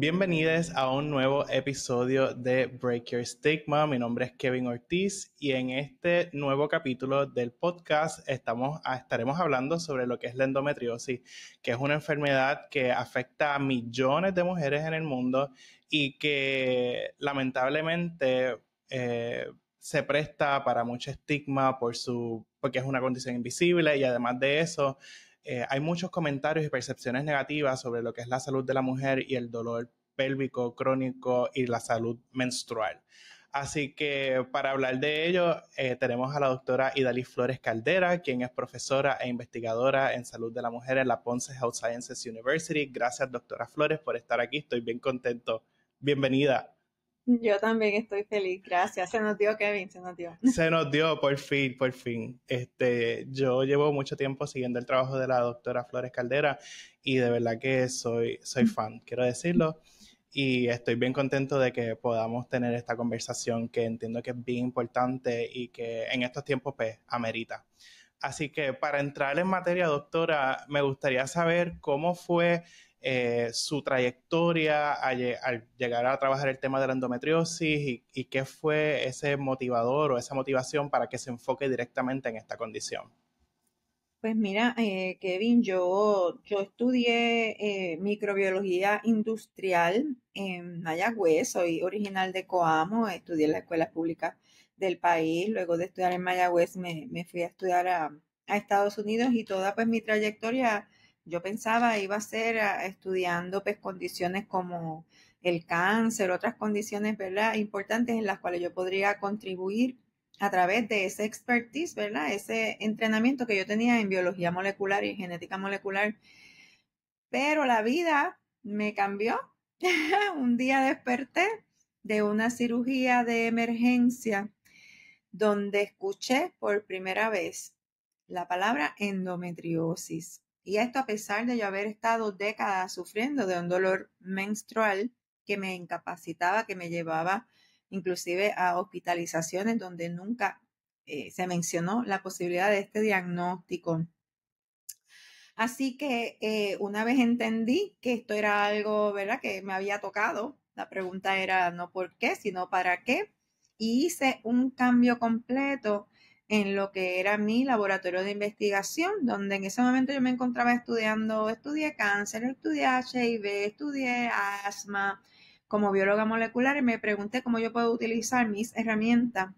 Bienvenidos a un nuevo episodio de Break Your Stigma. Mi nombre es Kevin Ortiz y en este nuevo capítulo del podcast estaremos hablando sobre lo que es la endometriosis, que es una enfermedad que afecta a millones de mujeres en el mundo y que lamentablemente se presta para mucho estigma porque es una condición invisible y además de eso, hay muchos comentarios y percepciones negativas sobre lo que es la salud de la mujer y el dolor pélvico crónico y la salud menstrual. Así que para hablar de ello, tenemos a la doctora Idalis Flores Caldera, quien es profesora e investigadora en salud de la mujer en la Ponce Health Sciences University. Gracias, doctora Flores, por estar aquí. Estoy bien contento. Bienvenida. Yo también estoy feliz, gracias. Se nos dio, Kevin, se nos dio. Se nos dio, por fin, por fin. Yo llevo mucho tiempo siguiendo el trabajo de la doctora Flores Caldera y de verdad que soy fan, quiero decirlo. Y estoy bien contento de que podamos tener esta conversación que entiendo que es bien importante y que en estos tiempos pues amerita. Así que para entrar en materia, doctora, me gustaría saber cómo fue su trayectoria al llegar a trabajar el tema de la endometriosis y qué fue ese motivador o esa motivación para que se enfoque directamente en esta condición. Pues mira, Kevin, yo estudié microbiología industrial en Mayagüez, soy original de Coamo, estudié en las escuelas públicas del país, luego de estudiar en Mayagüez me fui a estudiar a Estados Unidos y toda pues mi trayectoria, yo pensaba iba a ser estudiando pues condiciones como el cáncer, otras condiciones, ¿verdad?, importantes en las cuales yo podría contribuir a través de ese expertise, ¿verdad? Ese entrenamiento que yo tenía en biología molecular y genética molecular. Pero la vida me cambió. Un día desperté de una cirugía de emergencia donde escuché por primera vez la palabra endometriosis. Y esto a pesar de yo haber estado décadas sufriendo de un dolor menstrual que me incapacitaba, que me llevaba inclusive a hospitalizaciones donde nunca se mencionó la posibilidad de este diagnóstico. Así que una vez entendí que esto era algo, ¿verdad?, que me había tocado, la pregunta era no por qué, sino para qué, y hice un cambio completo en lo que era mi laboratorio de investigación, donde en ese momento yo me encontraba estudié cáncer, estudié HIV, estudié asma como bióloga molecular y me pregunté cómo yo puedo utilizar mis herramientas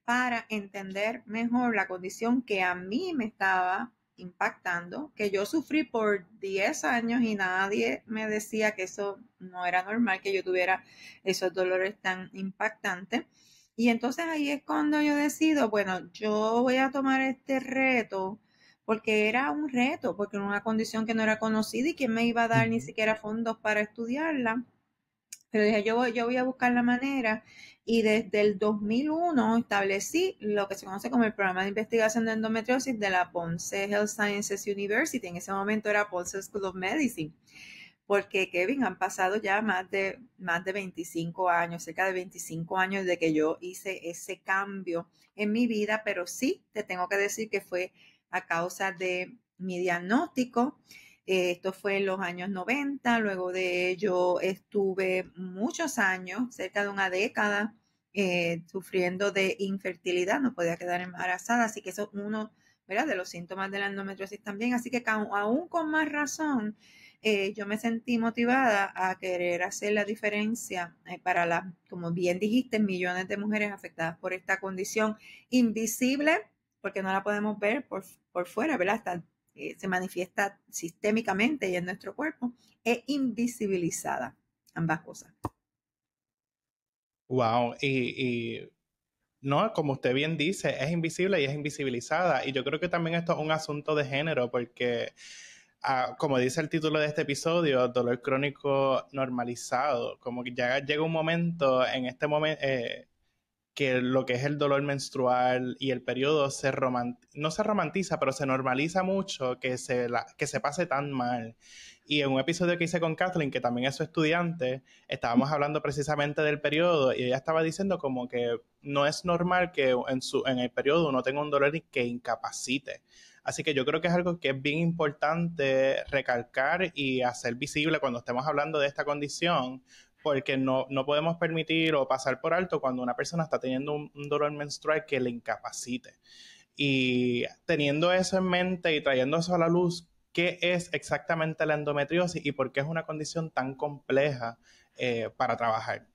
para entender mejor la condición que a mí me estaba impactando, que yo sufrí por 10 años y nadie me decía que eso no era normal, que yo tuviera esos dolores tan impactantes. Y entonces ahí es cuando yo decido, bueno, yo voy a tomar este reto porque era un reto, porque era una condición que no era conocida y que me iba a dar ni siquiera fondos para estudiarla. Pero dije, yo voy a buscar la manera y desde el 2001 establecí lo que se conoce como el programa de investigación de endometriosis de la Ponce Health Sciences University. En ese momento era Ponce School of Medicine. Porque, Kevin, han pasado ya más de 25 años, cerca de 25 años de que yo hice ese cambio en mi vida, pero sí te tengo que decir que fue a causa de mi diagnóstico. Esto fue en los años 90, luego de ello estuve muchos años, cerca de una década, sufriendo de infertilidad, no podía quedar embarazada, así que eso es uno, ¿verdad?, de los síntomas de la endometriosis también, así que aún con más razón, yo me sentí motivada a querer hacer la diferencia para como bien dijiste, millones de mujeres afectadas por esta condición invisible, porque no la podemos ver por fuera, ¿verdad? Se manifiesta sistémicamente y en nuestro cuerpo, e invisibilizada, ambas cosas. Wow, no, como usted bien dice, es invisible y es invisibilizada. Y yo creo que también esto es un asunto de género porque, como dice el título de este episodio, dolor crónico normalizado, como que ya llega un momento, en este momento, que lo que es el dolor menstrual y el periodo no se romantiza, pero se normaliza mucho que se pase tan mal. Y en un episodio que hice con Kathleen, que también es su estudiante, estábamos hablando precisamente del periodo y ella estaba diciendo como que no es normal que en el periodo uno tenga un dolor que incapacite. Así que yo creo que es algo que es bien importante recalcar y hacer visible cuando estemos hablando de esta condición, porque no podemos permitir o pasar por alto cuando una persona está teniendo un dolor menstrual que le incapacite. Y teniendo eso en mente y trayendo eso a la luz, ¿qué es exactamente la endometriosis y por qué es una condición tan compleja para trabajar?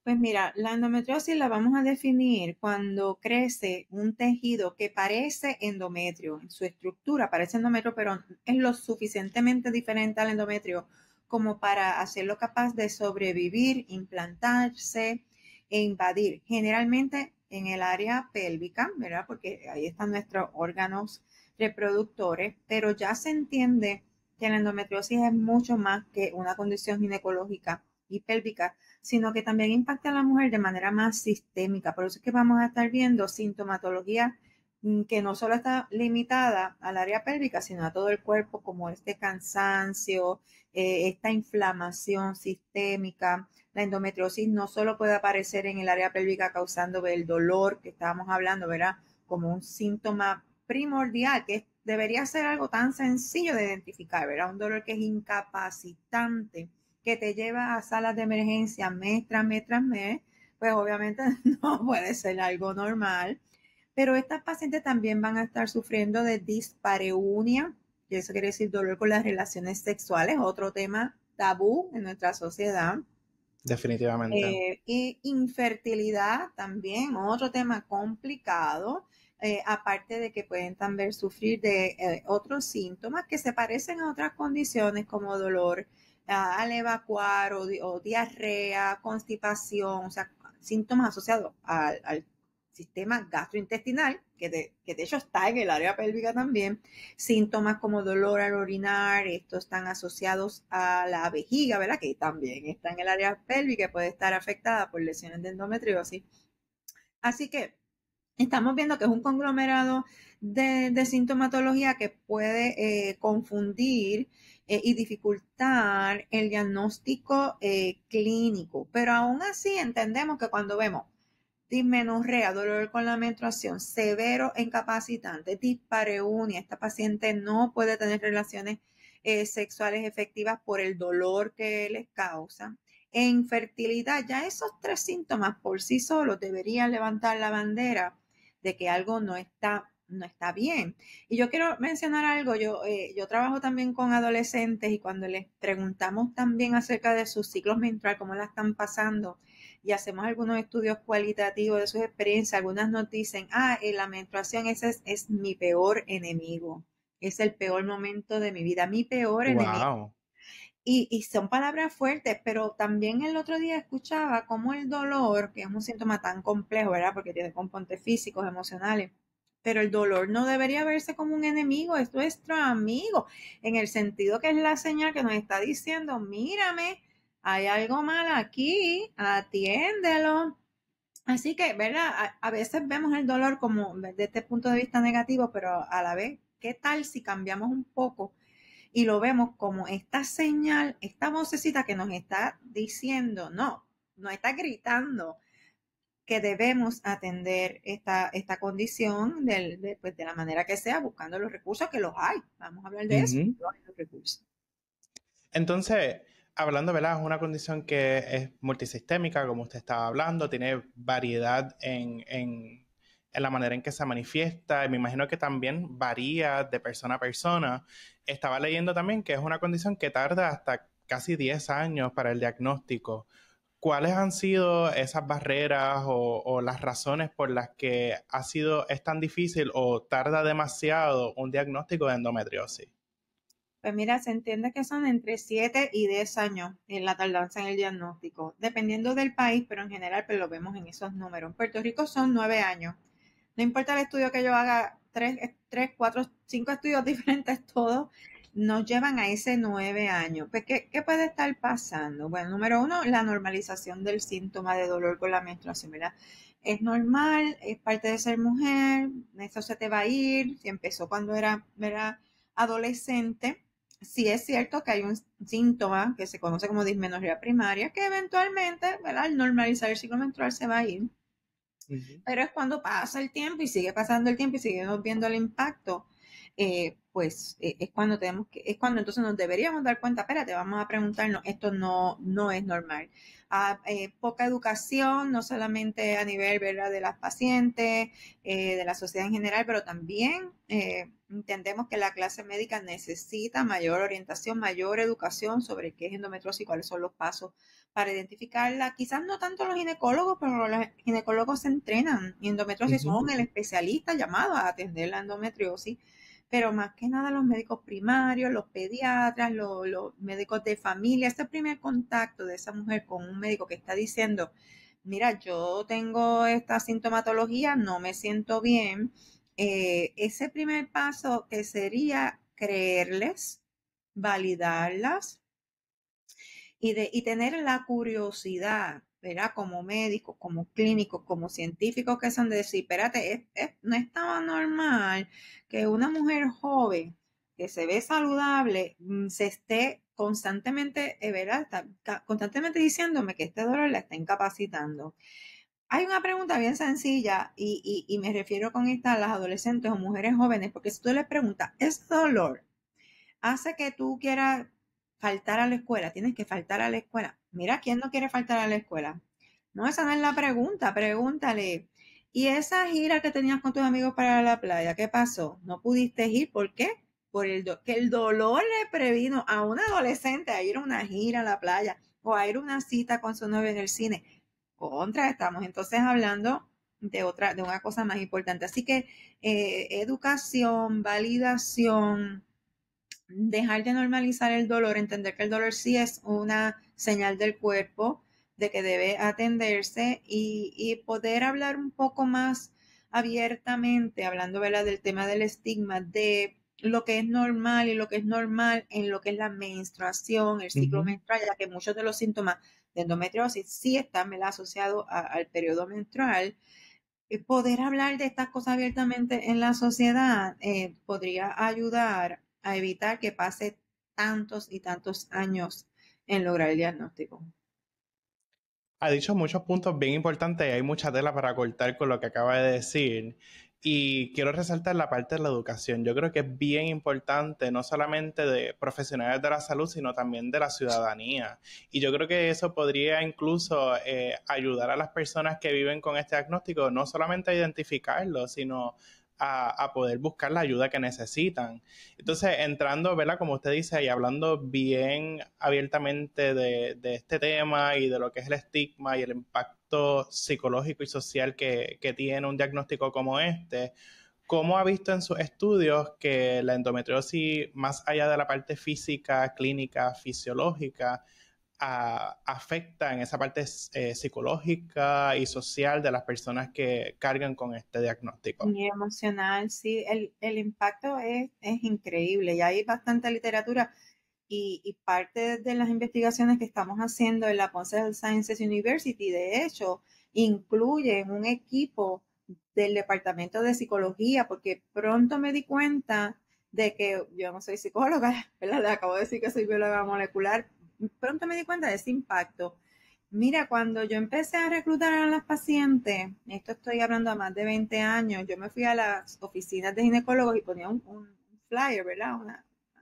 Pues mira, la endometriosis la vamos a definir cuando crece un tejido que parece endometrio, en su estructura parece endometrio, pero es lo suficientemente diferente al endometrio como para hacerlo capaz de sobrevivir, implantarse e invadir, generalmente en el área pélvica, ¿verdad? Porque ahí están nuestros órganos reproductores, pero ya se entiende que la endometriosis es mucho más que una condición ginecológica y pélvica, sino que también impacta a la mujer de manera más sistémica. Por eso es que vamos a estar viendo sintomatología que no solo está limitada al área pélvica, sino a todo el cuerpo, como este cansancio, esta inflamación sistémica. La endometriosis no solo puede aparecer en el área pélvica causando el dolor que estábamos hablando, ¿verdad? Como un síntoma primordial, que debería ser algo tan sencillo de identificar, ¿verdad? Un dolor que es incapacitante, que te lleva a salas de emergencia mes tras mes tras mes, pues obviamente no puede ser algo normal. Pero estas pacientes también van a estar sufriendo de dispareunia, y eso quiere decir dolor con las relaciones sexuales, otro tema tabú en nuestra sociedad. Definitivamente. Y infertilidad también, otro tema complicado, aparte de que pueden también sufrir de otros síntomas que se parecen a otras condiciones como dolor al evacuar o diarrea, constipación, o sea, síntomas asociados al sistema gastrointestinal, que de hecho está en el área pélvica también. Síntomas como dolor al orinar, estos están asociados a la vejiga, ¿verdad? Que también está en el área pélvica y puede estar afectada por lesiones de endometriosis. Así que estamos viendo que es un conglomerado de sintomatología que puede confundir y dificultar el diagnóstico clínico, pero aún así entendemos que cuando vemos dismenorrea, dolor con la menstruación, severo e incapacitante, dispareunia. Esta paciente no puede tener relaciones sexuales efectivas por el dolor que les causa. E infertilidad, ya esos tres síntomas por sí solos deberían levantar la bandera de que algo no está bien. Y yo quiero mencionar algo, yo trabajo también con adolescentes y cuando les preguntamos también acerca de sus ciclos menstruales, cómo la están pasando, y hacemos algunos estudios cualitativos de sus experiencias, algunas nos dicen, la menstruación ese es mi peor enemigo, es el peor momento de mi vida, mi peor enemigo. Wow. Y son palabras fuertes, pero también el otro día escuchaba cómo el dolor, que es un síntoma tan complejo, ¿verdad? Porque tiene componentes físicos, emocionales, pero el dolor no debería verse como un enemigo, es nuestro amigo, en el sentido que es la señal que nos está diciendo, mírame, hay algo mal aquí, atiéndelo. Así que, ¿verdad? A veces vemos el dolor como desde este punto de vista negativo, pero a la vez, ¿qué tal si cambiamos un poco y lo vemos como esta señal, esta vocecita que nos está diciendo, no, nos está gritando que debemos atender esta condición pues, de la manera que sea, buscando los recursos que los hay. Vamos a hablar de eso, Ujú. los recursos. Entonces, hablando, ¿verdad? Es una condición que es multisistémica, como usted estaba hablando, tiene variedad en la manera en que se manifiesta, y me imagino que también varía de persona a persona. Estaba leyendo también que es una condición que tarda hasta casi 10 años para el diagnóstico. ¿Cuáles han sido esas barreras o las razones por las que es tan difícil o tarda demasiado un diagnóstico de endometriosis? Pues mira, se entiende que son entre 7 y 10 años en la tardanza en el diagnóstico, dependiendo del país, pero en general pues lo vemos en esos números. En Puerto Rico son 9 años. No importa el estudio que yo haga, 4, 5 estudios diferentes, todos nos llevan a ese 9 años. Pues, ¿qué puede estar pasando? Bueno, número uno, la normalización del síntoma de dolor con la menstruación, ¿verdad? Es normal, es parte de ser mujer, eso se te va a ir, si empezó cuando era, ¿verdad? Adolescente. Sí es cierto que hay un síntoma que se conoce como dismenorrea primaria, que eventualmente, ¿verdad? Al normalizar el ciclo menstrual se va a ir, Ujú. pero es cuando pasa el tiempo y sigue pasando el tiempo y seguimos viendo el impacto. es cuando es cuando entonces nos deberíamos dar cuenta, espérate, vamos a preguntarnos, esto no es normal. Poca educación, no solamente a nivel, ¿verdad?, de las pacientes, de la sociedad en general, pero también entendemos que la clase médica necesita mayor orientación, mayor educación sobre qué es endometriosis y cuáles son los pasos para identificarla. Quizás no tanto los ginecólogos, pero los ginecólogos se entrenan y endometriosis Ujú. son el especialista llamado a atender la endometriosis, pero más que nada los médicos primarios, los pediatras, los médicos de familia, ese primer contacto de esa mujer con un médico que está diciendo, mira, yo tengo esta sintomatología, no me siento bien, ese primer paso que sería creerles, validarlas, y tener la curiosidad, ¿verdad? Como médicos, como clínicos, como científicos que son de decir, espérate, no estaba normal que una mujer joven que se ve saludable se esté constantemente, ¿verdad? Constantemente diciéndome que este dolor la está incapacitando. Hay una pregunta bien sencilla y me refiero con esta a las adolescentes o mujeres jóvenes, porque si tú les preguntas, ¿es dolor hace que tú quieras faltar a la escuela? Tienes que faltar a la escuela. Mira, ¿quién no quiere faltar a la escuela? No, esa no es la pregunta, pregúntale. ¿Y esa gira que tenías con tus amigos para la playa, qué pasó? ¿No pudiste ir? ¿Por qué? Que el dolor le previno a un adolescente a ir a una gira a la playa o a ir a una cita con su novio en el cine. Estamos entonces hablando de una cosa más importante. Así que educación, validación, dejar de normalizar el dolor, entender que el dolor sí es una señal del cuerpo de que debe atenderse y poder hablar un poco más abiertamente, hablando, ¿verdad?, del tema del estigma, de lo que es normal y lo que es normal en lo que es la menstruación, el ciclo Ujú. menstrual, ya que muchos de los síntomas de endometriosis sí están, ¿verdad?, asociados al periodo menstrual. Poder hablar de estas cosas abiertamente en la sociedad podría ayudar a evitar que pase tantos y tantos años en lograr el diagnóstico. Ha dicho muchos puntos bien importantes y hay mucha tela para cortar con lo que acaba de decir. Y quiero resaltar la parte de la educación. Yo creo que es bien importante, no solamente de profesionales de la salud, sino también de la ciudadanía. Y yo creo que eso podría incluso ayudar a las personas que viven con este diagnóstico, no solamente a identificarlo, sino a poder buscar la ayuda que necesitan. Entonces, entrando, ¿verdad? Como usted dice, y hablando bien abiertamente de este tema y de lo que es el estigma y el impacto psicológico y social que tiene un diagnóstico como este, ¿cómo ha visto en sus estudios que la endometriosis, más allá de la parte física, clínica, fisiológica, afecta en esa parte psicológica y social de las personas que cargan con este diagnóstico? Y emocional, sí, el impacto es increíble y hay bastante literatura y parte de las investigaciones que estamos haciendo en la Ponce Health Sciences University, de hecho, incluyen un equipo del departamento de psicología, porque pronto me di cuenta de que yo no soy psicóloga, ¿verdad? Le acabo de decir que soy bióloga molecular. Pronto me di cuenta de ese impacto. Mira, cuando yo empecé a reclutar a las pacientes, esto estoy hablando a más de 20 años, yo me fui a las oficinas de ginecólogos y ponía un flyer, ¿verdad?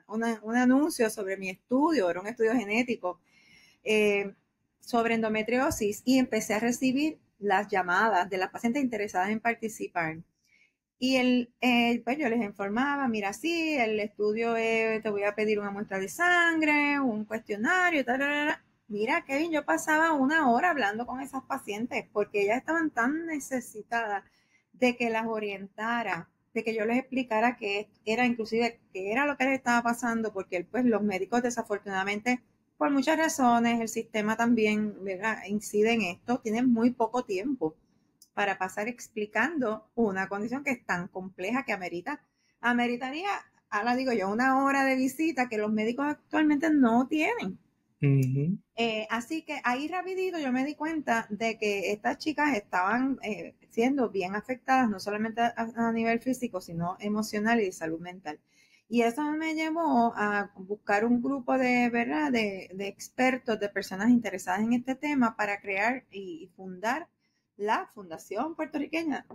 Un anuncio sobre mi estudio, era un estudio genético, eh, sobre endometriosis, y empecé a recibir las llamadas de las pacientes interesadas en participar. Y pues yo les informaba, mira, sí, el estudio te voy a pedir una muestra de sangre, un cuestionario, tal, tal, tal. Mira, Kevin, yo pasaba una hora hablando con esas pacientes porque ellas estaban tan necesitadas de que las orientara, de que yo les explicara qué era, inclusive qué era lo que les estaba pasando, porque pues los médicos desafortunadamente, por muchas razones, el sistema también, ¿verdad?, incide en esto, tienen muy poco tiempo para pasar explicando una condición que es tan compleja que ameritaría, ahora digo yo, una hora de visita que los médicos actualmente no tienen. Ujú. Así que ahí rapidito yo me di cuenta de que estas chicas estaban siendo bien afectadas, no solamente a nivel físico, sino emocional y de salud mental. Y eso me llevó a buscar un grupo de, ¿verdad?, de expertos, de personas interesadas en este tema para crear y fundar la Fundación Puertorriqueña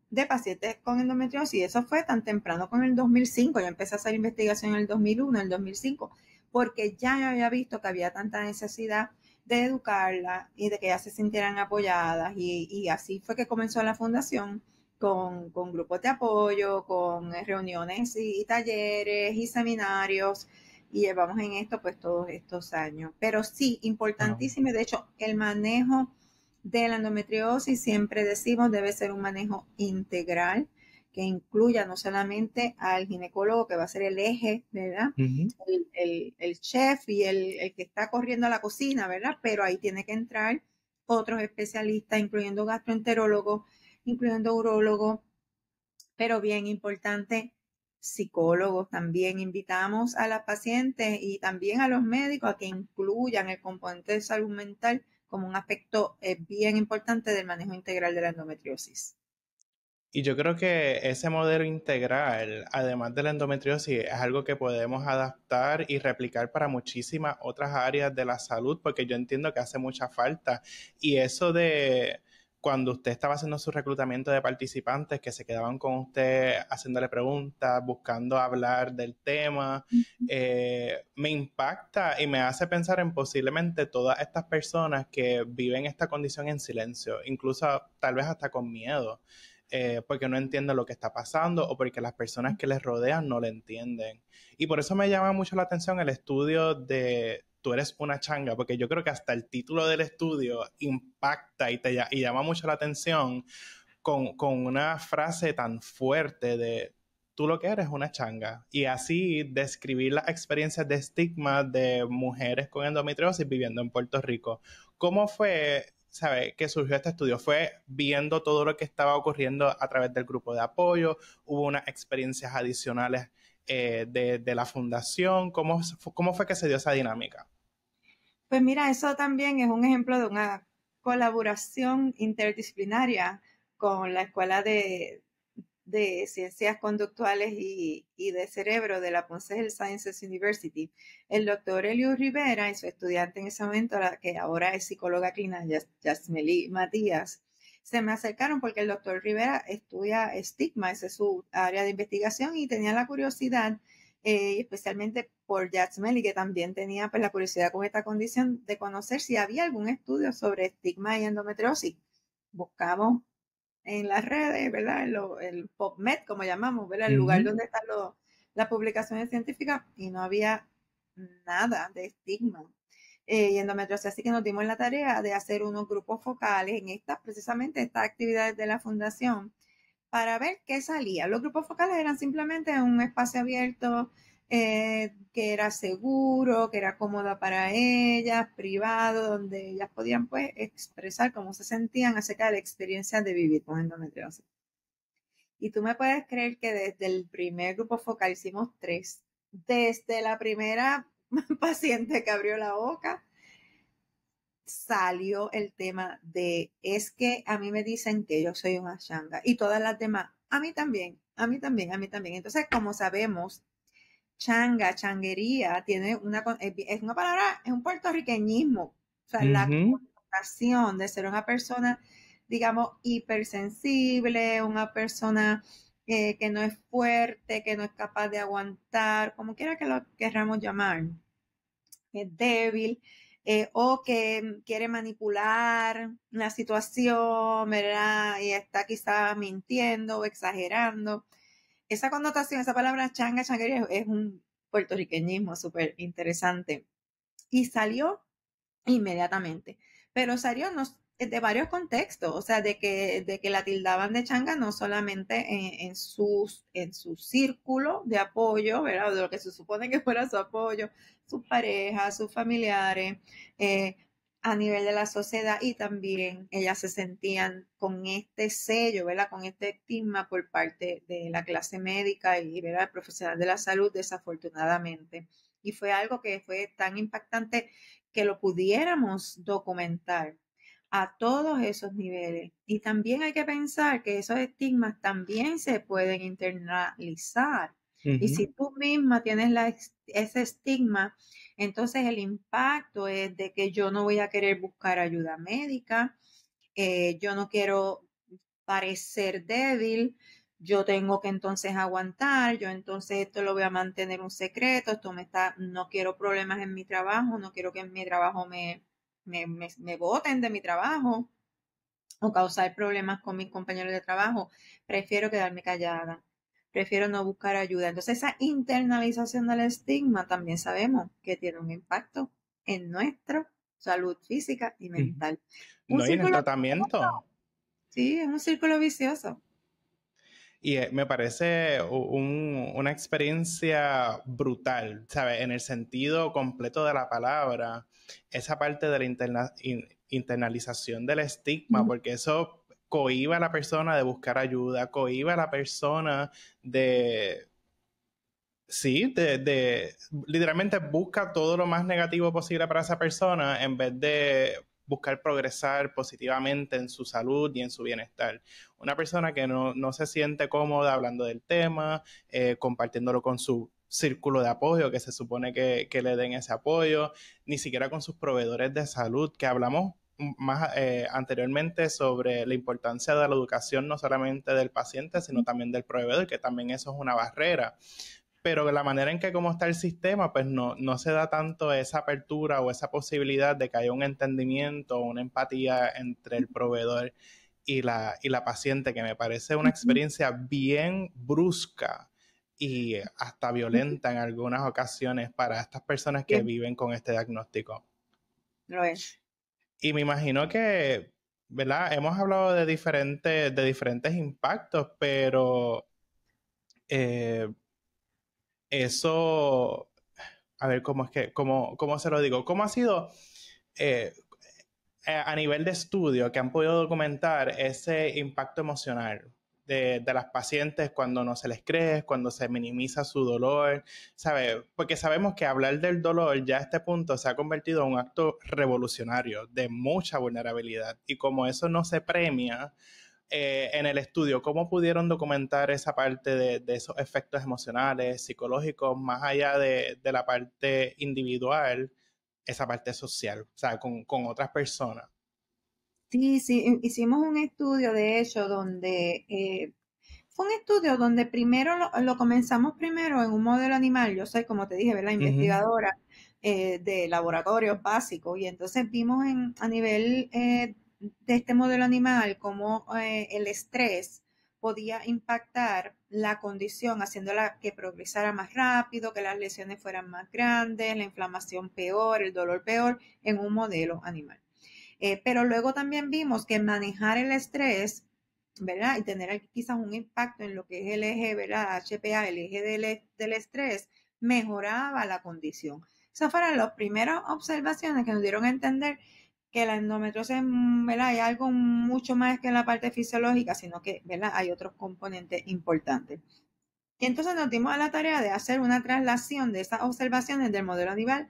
de pacientes con endometriosis. Y eso fue tan temprano como en el 2005. Yo empecé a hacer investigación en el 2001, en el 2005, porque ya yo había visto que había tanta necesidad de educarla y de que ellas se sintieran apoyadas. Y así fue que comenzó la fundación con grupos de apoyo, con reuniones y talleres y seminarios. Y llevamos en esto pues todos estos años. Pero sí, Wow. importantísimo. De hecho, el manejo de la endometriosis, siempre decimos, debe ser un manejo integral que incluya no solamente al ginecólogo, que va a ser el eje, ¿verdad? Ujú. El chef y el que está corriendo a la cocina, ¿verdad? Pero ahí tiene que entrar otros especialistas, incluyendo gastroenterólogos, incluyendo urólogos, pero bien importante, psicólogos también. Invitamos a las pacientes y también a los médicos a que incluyan el componente de salud mental como un aspecto bien importante del manejo integral de la endometriosis. Y yo creo que ese modelo integral, además de la endometriosis, es algo que podemos adaptar y replicar para muchísimas otras áreas de la salud, porque yo entiendo que hace mucha falta. Y eso de cuando usted estaba haciendo su reclutamiento de participantes que se quedaban con usted haciéndole preguntas, buscando hablar del tema, me impacta y me hace pensar en posiblemente todas estas personas que viven esta condición en silencio, incluso tal vez hasta con miedo, porque no entienden lo que está pasando o porque las personas que les rodean no lo entienden. Y por eso me llama mucho la atención el estudio de Tú eres una changa, porque yo creo que hasta el título del estudio impacta y llama mucho la atención con una frase tan fuerte de tú lo que eres una changa. Y así describir las experiencias de estigma de mujeres con endometriosis viviendo en Puerto Rico. ¿Cómo fue, sabe, que surgió este estudio? ¿Fue viendo todo lo que estaba ocurriendo a través del grupo de apoyo? ¿Hubo unas experiencias adicionales de la fundación? ¿Cómo fue que se dio esa dinámica? Pues mira, eso también es un ejemplo de una colaboración interdisciplinaria con la Escuela de Ciencias Conductuales y de Cerebro de la Ponce Health Sciences University. El doctor Eliu Rivera y su estudiante en ese momento, la que ahora es psicóloga clínica, Yasmeli Matías, se me acercaron porque el doctor Rivera estudia estigma, esa es su área de investigación, y tenía la curiosidad, especialmente por Yasmeli, que también tenía pues, la curiosidad con esta condición, de conocer si había algún estudio sobre estigma y endometriosis. Buscamos en las redes, ¿verdad? El PubMed, como llamamos, ¿verdad? El lugar Ujú. donde están las publicaciones científicas, y no había nada de estigma y endometriosis. Así que nos dimos la tarea de hacer unos grupos focales en estas, precisamente estas actividades de la fundación, para ver qué salía. Los grupos focales eran simplemente un espacio abierto, que era seguro, que era cómodo para ellas, privado, donde ellas podían pues expresar cómo se sentían acerca de la experiencia de vivir con endometriosis. Y tú me puedes creer que desde el primer grupo focal hicimos tres. Desde la primera paciente que abrió la boca, salió el tema de, es que a mí me dicen que yo soy una changa, y todas las demás, a mí también, a mí también, a mí también. Entonces, como sabemos, changa, changuería, tiene es una palabra, es un puertorriqueñismo. O sea, la Ujú. connotación de ser una persona, digamos, hipersensible, una persona que no es fuerte, que no es capaz de aguantar, como quiera que lo querramos llamar, es débil, o que quiere manipular la situación, ¿verdad? Y está quizá mintiendo o exagerando. Esa connotación, esa palabra changa, changuería, es un puertorriqueñismo súper interesante. Y salió inmediatamente. Pero salió de varios contextos, o sea, de que la tildaban de changa no solamente en su círculo de apoyo, ¿verdad? De lo que se supone que fuera su apoyo, sus parejas, sus familiares, eh, a nivel de la sociedad, y también ellas se sentían con este sello, ¿verdad? Con este estigma por parte de la clase médica y, ¿verdad? El profesional de la salud, desafortunadamente. Y fue algo que fue tan impactante que lo pudiéramos documentar a todos esos niveles. Y también hay que pensar que esos estigmas también se pueden internalizar. Y Ujú. si tú misma tienes ese estigma, entonces el impacto es de que yo no voy a querer buscar ayuda médica, yo no quiero parecer débil, yo tengo que entonces aguantar, yo entonces esto lo voy a mantener un secreto, no quiero problemas en mi trabajo, no quiero que en mi trabajo me boten de mi trabajo o causar problemas con mis compañeros de trabajo, prefiero quedarme callada, prefiero no buscar ayuda. Entonces esa internalización del estigma también sabemos que tiene un impacto en nuestra salud física y Ujú. mental. Un No, y en el círculo, tratamiento. sí, es un círculo vicioso. Y me parece una experiencia brutal, ¿sabes? En el sentido completo de la palabra, esa parte de la internalización del estigma, porque eso cohíbe a la persona de buscar ayuda, cohíbe a la persona de, sí, literalmente busca todo lo más negativo posible para esa persona en vez de buscar progresar positivamente en su salud y en su bienestar. Una persona que no se siente cómoda hablando del tema, compartiéndolo con su círculo de apoyo, que se supone que le den ese apoyo, ni siquiera con sus proveedores de salud, que hablamos más anteriormente sobre la importancia de la educación no solamente del paciente, sino también del proveedor, que también eso es una barrera, pero la manera en que como está el sistema, pues no se da tanto esa apertura o esa posibilidad de que haya un entendimiento o una empatía entre el proveedor y la paciente, que me parece una experiencia bien brusca y hasta violenta en algunas ocasiones para estas personas que Bien, viven con este diagnóstico. lo es. Y me imagino que, ¿verdad? Hemos hablado de diferentes impactos, pero eh, eso, a ver, cómo se lo digo? ¿Cómo ha sido eh, a nivel de estudio que han podido documentar ese impacto emocional de las pacientes cuando no se les cree, cuando se minimiza su dolor, ¿sabe? Porque sabemos que hablar del dolor ya a este punto se ha convertido en un acto revolucionario de mucha vulnerabilidad, y como eso no se premia, en el estudio, ¿cómo pudieron documentar esa parte de esos efectos emocionales, psicológicos, más allá de la parte individual, esa parte social, o sea, con otras personas? Sí, sí, hicimos un estudio, de hecho, donde fue un estudio donde primero lo comenzamos primero en un modelo animal. Yo soy, como te dije, ¿verdad? Ujú. Investigadora de laboratorios básicos, y entonces vimos a nivel de este modelo animal cómo el estrés podía impactar la condición, haciéndola que progresara más rápido, que las lesiones fueran más grandes, la inflamación peor, el dolor peor en un modelo animal. Pero luego también vimos que manejar el estrés, ¿verdad? Y tener quizás un impacto en lo que es el eje, ¿verdad? HPA, el eje del estrés, mejoraba la condición. Esas fueron las primeras observaciones que nos dieron a entender que la endometriosis, ¿verdad? Hay algo mucho más que la parte fisiológica, sino que, ¿verdad? Hay otros componentes importantes. Y entonces nos dimos a la tarea de hacer una traslación de esas observaciones del modelo animal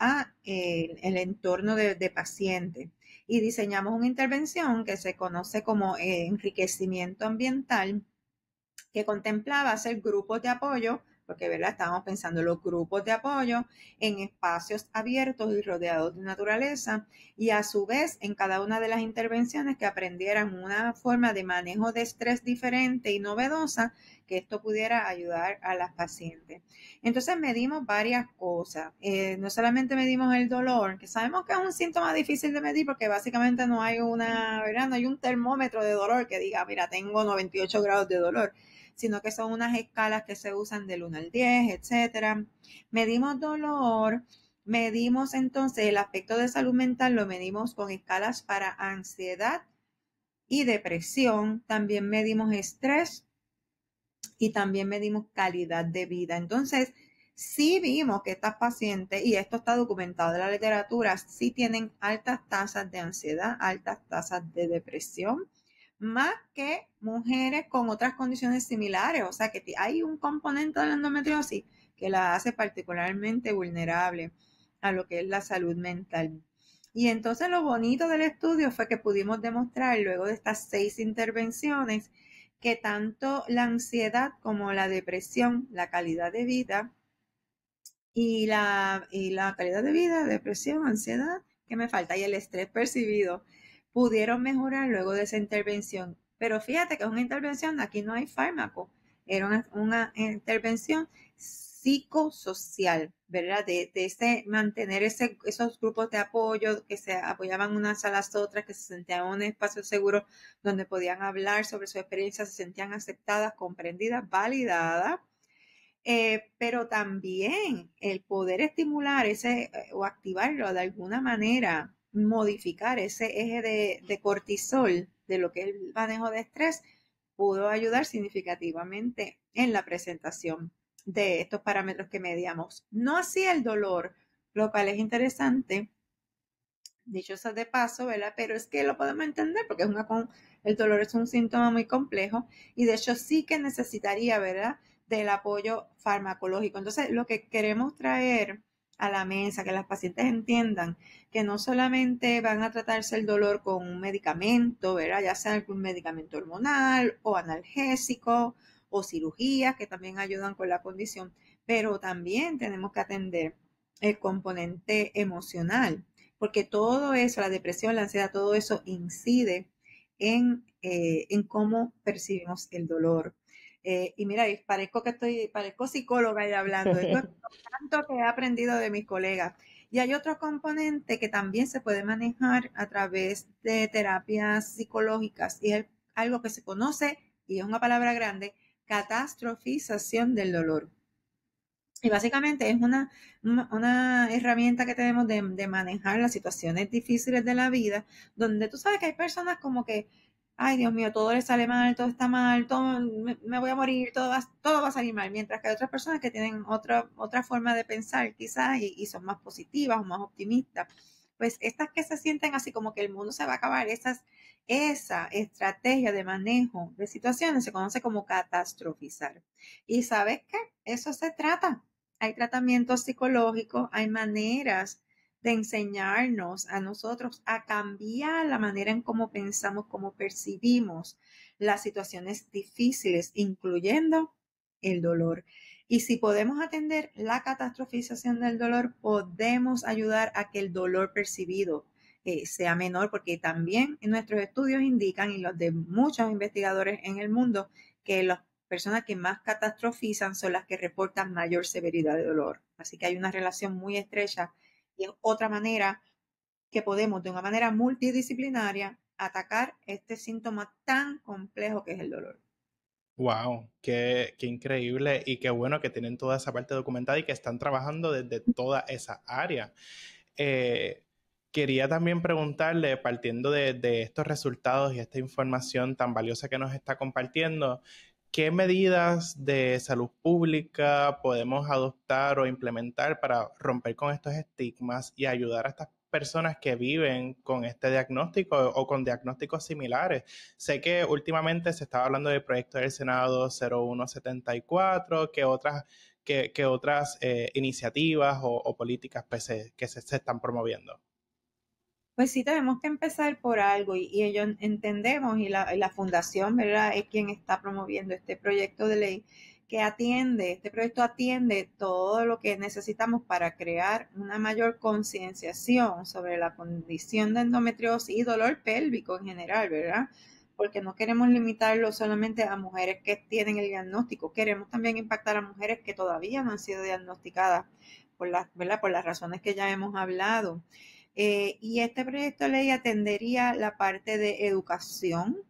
a el entorno de paciente, y diseñamos una intervención que se conoce como enriquecimiento ambiental, que contemplaba hacer grupos de apoyo, porque ¿verdad? Estábamos pensando en los grupos de apoyo en espacios abiertos y rodeados de naturaleza, y a su vez en cada una de las intervenciones que aprendieran una forma de manejo de estrés diferente y novedosa, que esto pudiera ayudar a las pacientes. Entonces medimos varias cosas. No solamente medimos el dolor, que sabemos que es un síntoma difícil de medir porque básicamente no hay ¿verdad? No hay un termómetro de dolor que diga, mira, tengo 98 grados de dolor, sino que son unas escalas que se usan del 1 al 10, etcétera. Medimos dolor, medimos entonces el aspecto de salud mental, lo medimos con escalas para ansiedad y depresión, también medimos estrés y también medimos calidad de vida. Entonces, sí vimos que estas pacientes, y esto está documentado en la literatura, sí tienen altas tasas de ansiedad, altas tasas de depresión, más que mujeres con otras condiciones similares. O sea que hay un componente de la endometriosis que la hace particularmente vulnerable a lo que es la salud mental. Y entonces lo bonito del estudio fue que pudimos demostrar, luego de estas 6 intervenciones, que tanto la ansiedad como la depresión, la calidad de vida y la calidad de vida, depresión, ansiedad, ¿qué me falta? Y el estrés percibido pudieron mejorar luego de esa intervención. Pero fíjate que es una intervención, aquí no hay fármaco, era una intervención psicosocial, ¿verdad? De ese, mantener esos grupos de apoyo que se apoyaban unas a las otras, que se sentían en un espacio seguro donde podían hablar sobre su experiencia, se sentían aceptadas, comprendidas, validadas. Pero también el poder estimular o activarlo de alguna manera, modificar ese eje de cortisol de lo que es el manejo de estrés, pudo ayudar significativamente en la presentación de estos parámetros que medíamos. No así el dolor, lo cual es interesante, dicho sea de paso, ¿verdad? Pero es que lo podemos entender porque el dolor es un síntoma muy complejo y de hecho sí que necesitaría, ¿verdad? Del apoyo farmacológico. Entonces, lo que queremos traer a la mesa, que las pacientes entiendan que no solamente van a tratarse el dolor con un medicamento, ¿verdad? Ya sea algún medicamento hormonal o analgésico o cirugías que también ayudan con la condición, pero también tenemos que atender el componente emocional, porque todo eso, la depresión, la ansiedad, todo eso incide en cómo percibimos el dolor. Y mira, parezco psicóloga ya hablando, esto es tanto que he aprendido de mis colegas. Y hay otro componente que también se puede manejar a través de terapias psicológicas y es algo que se conoce, y es una palabra grande, catastrofización del dolor. Y básicamente es una herramienta que tenemos de manejar las situaciones difíciles de la vida, donde tú sabes que hay personas como que, ay Dios mío, todo le sale mal, todo está mal, todo, me voy a morir, todo va a salir mal, mientras que hay otras personas que tienen otra forma de pensar quizás y son más positivas o más optimistas. Pues estas que se sienten así como que el mundo se va a acabar, esa estrategia de manejo de situaciones se conoce como catastrofizar. ¿Y sabes qué? Eso se trata. Hay tratamientos psicológicos, hay maneras de enseñarnos a nosotros a cambiar la manera en cómo pensamos, cómo percibimos las situaciones difíciles, incluyendo el dolor. Y si podemos atender la catastrofización del dolor, podemos ayudar a que el dolor percibido sea menor, porque también en nuestros estudios indican, y los de muchos investigadores en el mundo, que las personas que más catastrofizan son las que reportan mayor severidad de dolor. Así que hay una relación muy estrecha y es otra manera que podemos, de una manera multidisciplinaria, atacar este síntoma tan complejo que es el dolor. Wow, qué increíble y qué bueno que tienen toda esa parte documentada y que están trabajando desde toda esa área. Eh, Quería también preguntarle, partiendo de estos resultados y esta información tan valiosa que nos está compartiendo, ¿qué medidas de salud pública podemos adoptar o implementar para romper con estos estigmas y ayudar a estas personas que viven con este diagnóstico o con diagnósticos similares? Sé que últimamente se estaba hablando del proyecto del Senado 0174, que otras iniciativas o políticas pues, que se están promoviendo. Pues sí, tenemos que empezar por algo y ellos entendemos y la fundación, ¿verdad? Es quien está promoviendo este proyecto de ley este proyecto atiende todo lo que necesitamos para crear una mayor concienciación sobre la condición de endometriosis y dolor pélvico en general, ¿verdad? Porque no queremos limitarlo solamente a mujeres que tienen el diagnóstico, queremos también impactar a mujeres que todavía no han sido diagnosticadas ¿verdad? Por las razones que ya hemos hablado. Y este proyecto de ley atendería la parte de educación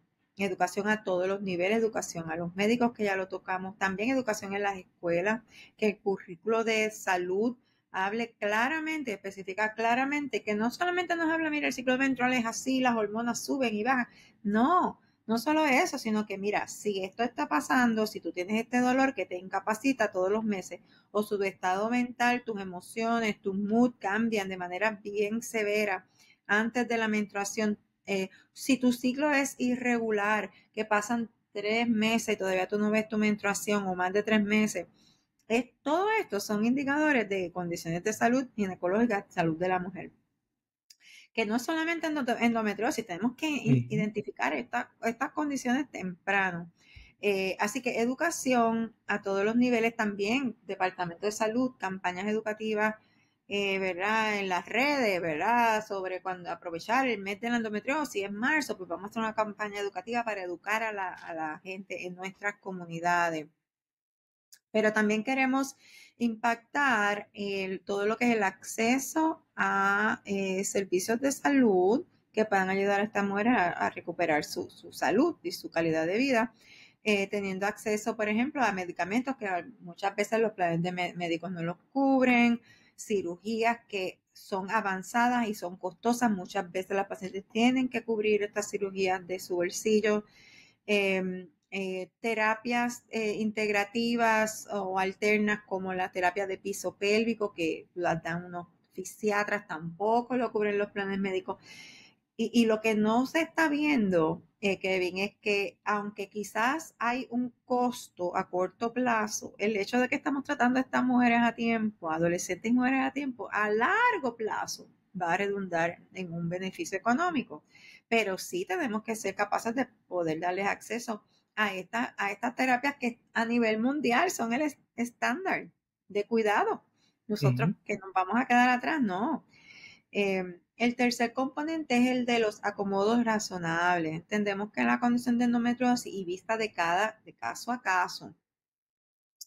a todos los niveles, educación a los médicos que ya lo tocamos, también educación en las escuelas, que el currículo de salud hable claramente, especifica claramente, que no solamente nos habla, mira, el ciclo menstrual es así, las hormonas suben y bajan, no, no solo eso, sino que mira, si esto está pasando, si tú tienes este dolor que te incapacita todos los meses, o su estado mental, tus emociones, tu mood cambian de manera bien severa antes de la menstruación. Si tu ciclo es irregular, que pasan 3 meses y todavía tú no ves tu menstruación o más de 3 meses, todo esto son indicadores de condiciones de salud ginecológica, salud de la mujer. Que no es solamente endometriosis, tenemos que identificar estas condiciones temprano. Así que educación a todos los niveles también, departamento de salud, campañas educativas ¿verdad? En las redes, ¿verdad? Sobre cuando aprovechar el mes de la endometriosis, en marzo, pues vamos a hacer una campaña educativa para educar a la gente en nuestras comunidades. Pero también queremos impactar todo lo que es el acceso a servicios de salud que puedan ayudar a estas mujeres a recuperar su salud y su calidad de vida, teniendo acceso, por ejemplo, a medicamentos que muchas veces los planes de médicos no los cubren, cirugías que son avanzadas y son costosas. Muchas veces las pacientes tienen que cubrir estas cirugías de su bolsillo. Terapias integrativas o alternas como la terapia de piso pélvico que las dan unos fisiatras, tampoco lo cubren los planes médicos. Y lo que no se está viendo, Kevin, es que aunque quizás hay un costo a corto plazo, el hecho de que estamos tratando a estas mujeres a tiempo, adolescentes y mujeres a tiempo, a largo plazo va a redundar en un beneficio económico. Pero sí tenemos que ser capaces de poder darles acceso a estas terapias que a nivel mundial son el estándar de cuidado. Nosotros Ujú. que nos vamos a quedar atrás, no. El tercer componente es el de los acomodos razonables. Entendemos que la condición de endometriosis y vista de caso a caso,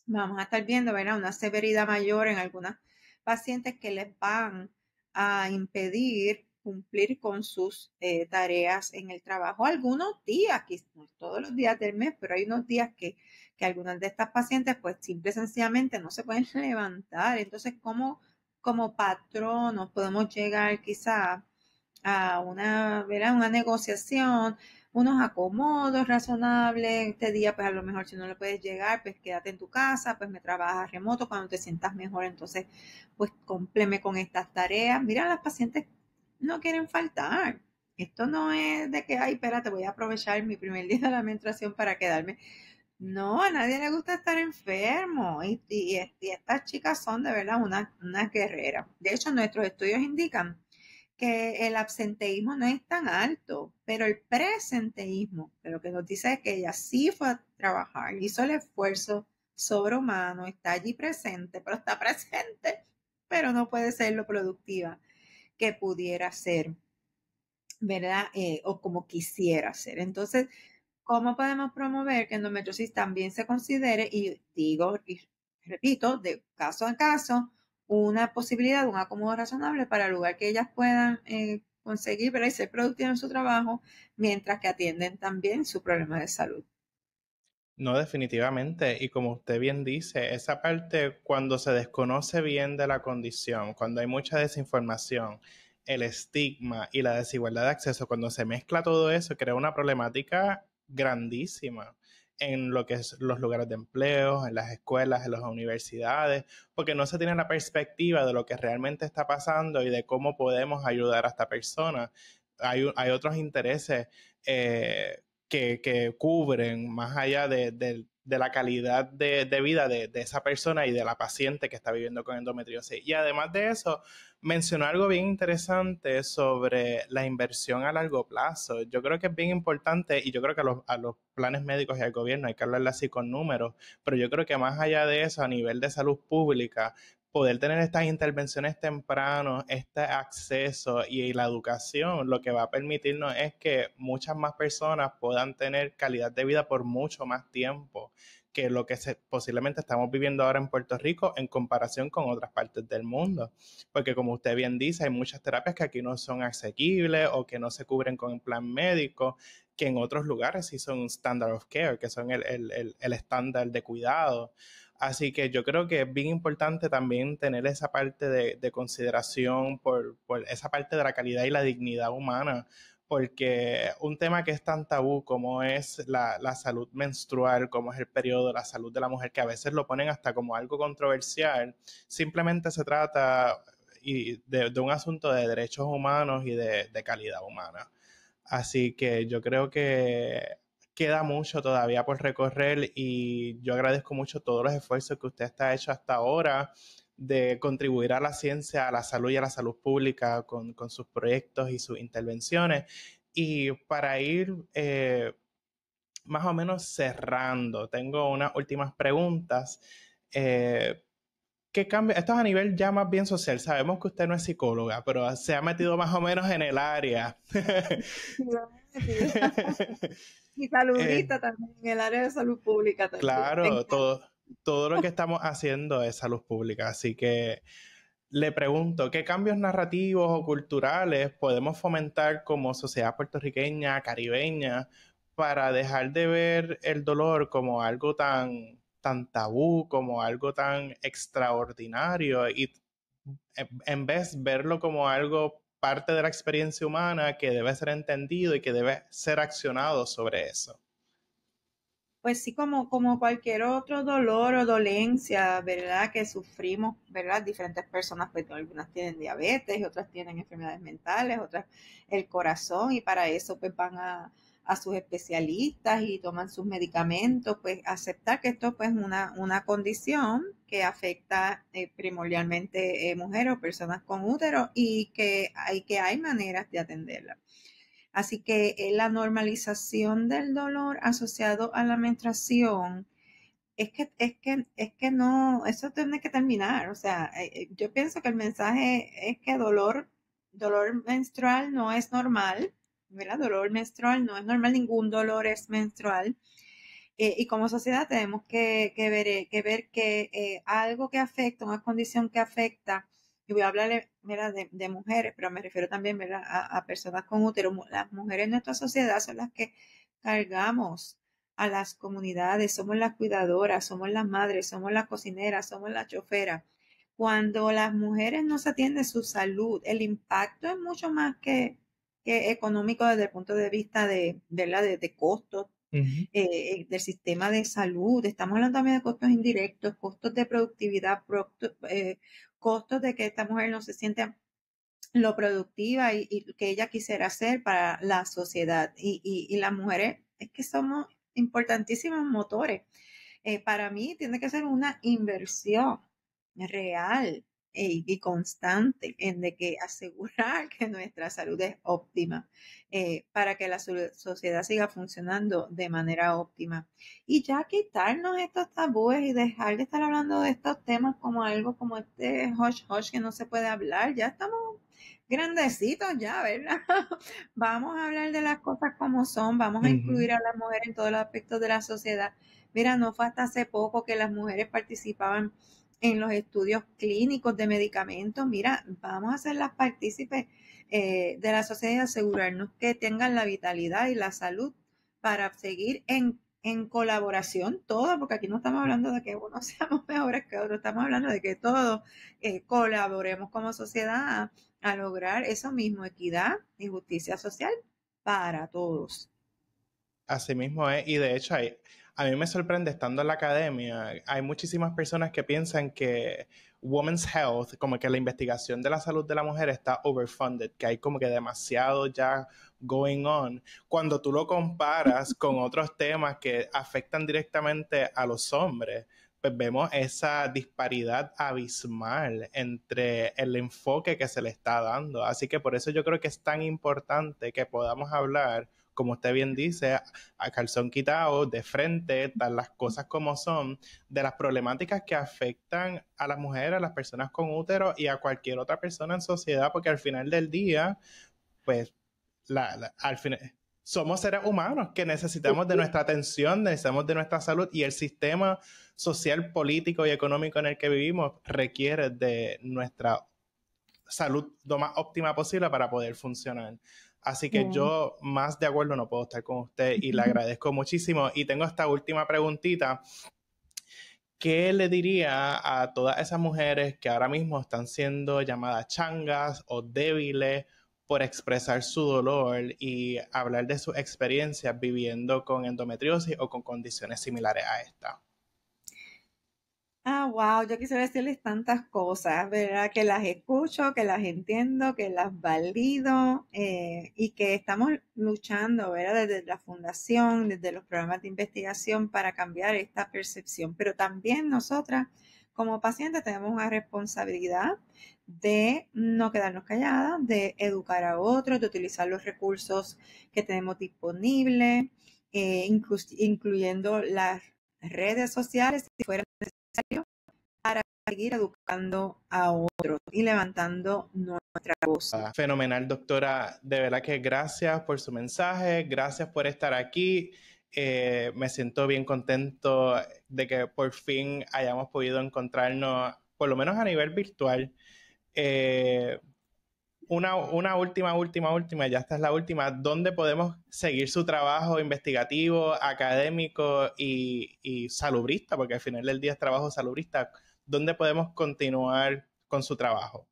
vamos a estar viendo, ¿verdad? Una severidad mayor en algunas pacientes que les van a impedir cumplir con sus tareas en el trabajo. Algunos días, no todos los días del mes, pero hay unos días que algunas de estas pacientes pues simple y sencillamente no se pueden levantar. Entonces, ¿cómo como patronos podemos llegar quizá a una, ¿verdad? Una negociación, unos acomodos razonables? Este día, pues a lo mejor si no le puedes llegar, pues quédate en tu casa, pues me trabajas remoto, cuando te sientas mejor, entonces, pues cómpleme con estas tareas. Mira, las pacientes no quieren faltar. Esto no es de que, ay, espérate, voy a aprovechar mi primer día de la menstruación para quedarme. No, a nadie le gusta estar enfermo y estas chicas son de verdad unas guerreras. De hecho, nuestros estudios indican que el absenteísmo no es tan alto, pero el presenteísmo, que lo que nos dice es que ella sí fue a trabajar, hizo el esfuerzo sobrehumano, está allí presente, pero está presente, pero no puede ser lo productiva que pudiera ser, ¿verdad? O como quisiera ser. Entonces, ¿cómo podemos promover que endometriosis también se considere, y digo y repito, de caso a caso, una posibilidad, un acomodo razonable para el lugar que ellas puedan conseguir, ¿verdad? Y ser productivas en su trabajo, mientras que atienden también su problema de salud? No, definitivamente. Y como usted bien dice, esa parte cuando se desconoce bien de la condición, cuando hay mucha desinformación, el estigma y la desigualdad de acceso, cuando se mezcla todo eso, crea una problemática grandísima en lo que es los lugares de empleo, en las escuelas, en las universidades, porque no se tiene la perspectiva de lo que realmente está pasando y de cómo podemos ayudar a esta persona. Hay otros intereses que cubren más allá de la calidad de vida de esa persona y de la paciente que está viviendo con endometriosis. Y además de eso, mencionó algo bien interesante sobre la inversión a largo plazo. Yo creo que es bien importante y yo creo que a los planes médicos y al gobierno hay que hablarle así con números, pero yo creo que más allá de eso, a nivel de salud pública, poder tener estas intervenciones tempranas, este acceso y la educación, lo que va a permitirnos es que muchas más personas puedan tener calidad de vida por mucho más tiempo que lo que posiblemente estamos viviendo ahora en Puerto Rico en comparación con otras partes del mundo. Porque como usted bien dice, hay muchas terapias que aquí no son asequibles o que no se cubren con el plan médico, que en otros lugares sí son un standard of care, que son el estándar de cuidado. Así que yo creo que es bien importante también tener esa parte de consideración por esa parte de la calidad y la dignidad humana, porque un tema que es tan tabú como es la salud menstrual, como es el periodo, la salud de la mujer, que a veces lo ponen hasta como algo controversial, simplemente se trata de un asunto de derechos humanos y de calidad humana. Así que yo creo que queda mucho todavía por recorrer y yo agradezco mucho todos los esfuerzos que usted está hecho hasta ahora de contribuir a la ciencia, a la salud y a la salud pública con sus proyectos y sus intervenciones. Y para ir más o menos cerrando, tengo unas últimas preguntas. Eh, ¿qué cambio? Esto es a nivel ya más bien social. Sabemos que usted no es psicóloga, pero se ha metido más o menos en el área. Sí, vamos a decir. Y Eh, saludista también, en el área de salud pública también. Me claro, encanta. todo lo que estamos haciendo es salud pública, así que le pregunto, ¿qué cambios narrativos o culturales podemos fomentar como sociedad puertorriqueña, caribeña, para dejar de ver el dolor como algo tan tabú, como algo tan extraordinario y en vez verlo como algo parte de la experiencia humana que debe ser entendido y que debe ser accionado sobre eso? Pues sí, como cualquier otro dolor o dolencia, ¿verdad? Que sufrimos, ¿verdad? Diferentes personas, pues algunas tienen diabetes, otras tienen enfermedades mentales, otras el corazón, y para eso pues van a sus especialistas y toman sus medicamentos, pues aceptar que esto pues es una condición que afecta primordialmente mujeres o personas con útero y que hay maneras de atenderla. Así que la normalización del dolor asociado a la menstruación es que no, eso tiene que terminar. O sea, yo pienso que el mensaje es que dolor menstrual no es normal, ¿verdad? Dolor menstrual no es normal, ningún dolor es menstrual. Y como sociedad tenemos que ver que algo que afecta, una condición que afecta, y voy a hablar, mira, de mujeres, pero me refiero también, ¿verdad? A personas con útero. Las mujeres en nuestra sociedad son las que cargamos a las comunidades, somos las cuidadoras, somos las madres, somos las cocineras, somos las choferas. Cuando las mujeres no se atienden su salud, el impacto es mucho más que económico desde el punto de vista ¿verdad? De costos Ujú. del sistema de salud. Estamos hablando también de costos indirectos, costos de productividad, costos de que esta mujer no se siente lo productiva y que ella quisiera hacer para la sociedad. Y las mujeres es que somos importantísimos motores. Para mí tiene que ser una inversión real y constante en de que asegurar que nuestra salud es óptima para que la sociedad siga funcionando de manera óptima. Y ya quitarnos estos tabúes y dejar de estar hablando de estos temas como algo como este hush hush que no se puede hablar. Ya estamos grandecitos ya, ¿verdad? Vamos a hablar de las cosas como son, vamos a Ujú. incluir a la mujer en todos los aspectos de la sociedad. Mira, no fue hasta hace poco que las mujeres participaban en los estudios clínicos de medicamentos. Mira, vamos a hacerlas partícipes de la sociedad y asegurarnos que tengan la vitalidad y la salud para seguir en colaboración todos, porque aquí no estamos hablando de que unos seamos mejores que otros, estamos hablando de que todos colaboremos como sociedad a lograr eso mismo, equidad y justicia social para todos. Así mismo es, y de hecho a mí me sorprende estando en la academia, hay muchísimas personas que piensan que Women's Health, como que la investigación de la salud de la mujer está overfunded, que hay como que demasiado ya going on, cuando tú lo comparas con otros temas que afectan directamente a los hombres, pues vemos esa disparidad abismal entre el enfoque que se le está dando. Así que por eso yo creo que es tan importante que podamos hablar, como usted bien dice, a calzón quitado, de frente, tal las cosas como son, de las problemáticas que afectan a las mujeres, a las personas con útero y a cualquier otra persona en sociedad, porque al final del día, pues, al final, somos seres humanos que necesitamos de nuestra atención, necesitamos de nuestra salud y el sistema social, político y económico en el que vivimos requiere de nuestra salud lo más óptima posible para poder funcionar. Así que Mm. yo más de acuerdo no puedo estar con usted y le agradezco muchísimo. Y tengo esta última preguntita. ¿Qué le diría a todas esas mujeres que ahora mismo están siendo llamadas changas o débiles por expresar su dolor y hablar de sus experiencias viviendo con endometriosis o con condiciones similares a esta? Ah, wow, yo quisiera decirles tantas cosas, ¿verdad? Que las escucho, que las entiendo, que las valido y que estamos luchando, ¿verdad? Desde la fundación, desde los programas de investigación para cambiar esta percepción. Pero también nosotras, como pacientes, tenemos una responsabilidad de no quedarnos calladas, de educar a otros, de utilizar los recursos que tenemos disponibles, incluyendo las redes sociales, si fuera necesario, para seguir educando a otros y levantando nuestra voz. Fenomenal, doctora. De verdad que gracias por su mensaje, gracias por estar aquí. Me siento bien contento de que por fin hayamos podido encontrarnos, por lo menos a nivel virtual. Una última, ya esta es la última. ¿Dónde podemos seguir su trabajo investigativo, académico y salubrista? Porque al final del día es trabajo salubrista. ¿Dónde podemos continuar con su trabajo?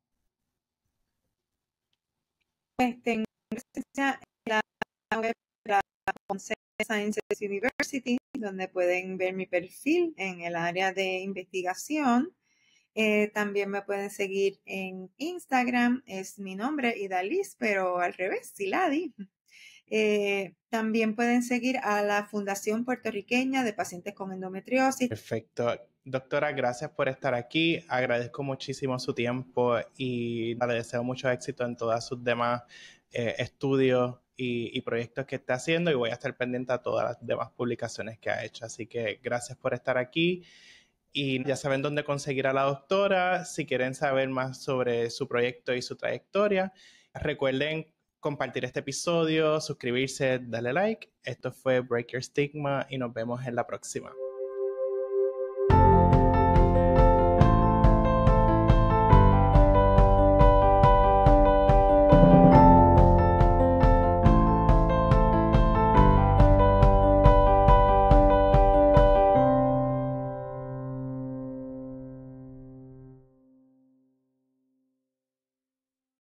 Tengo presencia en la web de la Ponce Sciences University, donde pueden ver mi perfil en el área de investigación. También me pueden seguir en Instagram, es mi nombre, Idalis, pero al revés, Siladi. También pueden seguir a la Fundación Puertorriqueña de Pacientes con Endometriosis. Perfecto. Doctora, gracias por estar aquí. Agradezco muchísimo su tiempo y le deseo mucho éxito en todos sus demás estudios y proyectos que está haciendo, y voy a estar pendiente a todas las demás publicaciones que ha hecho. Así que gracias por estar aquí. Y ya saben dónde conseguir a la doctora si quieren saber más sobre su proyecto y su trayectoria. Recuerden compartir este episodio, suscribirse, darle like. Esto fue Break Your Stigma y nos vemos en la próxima.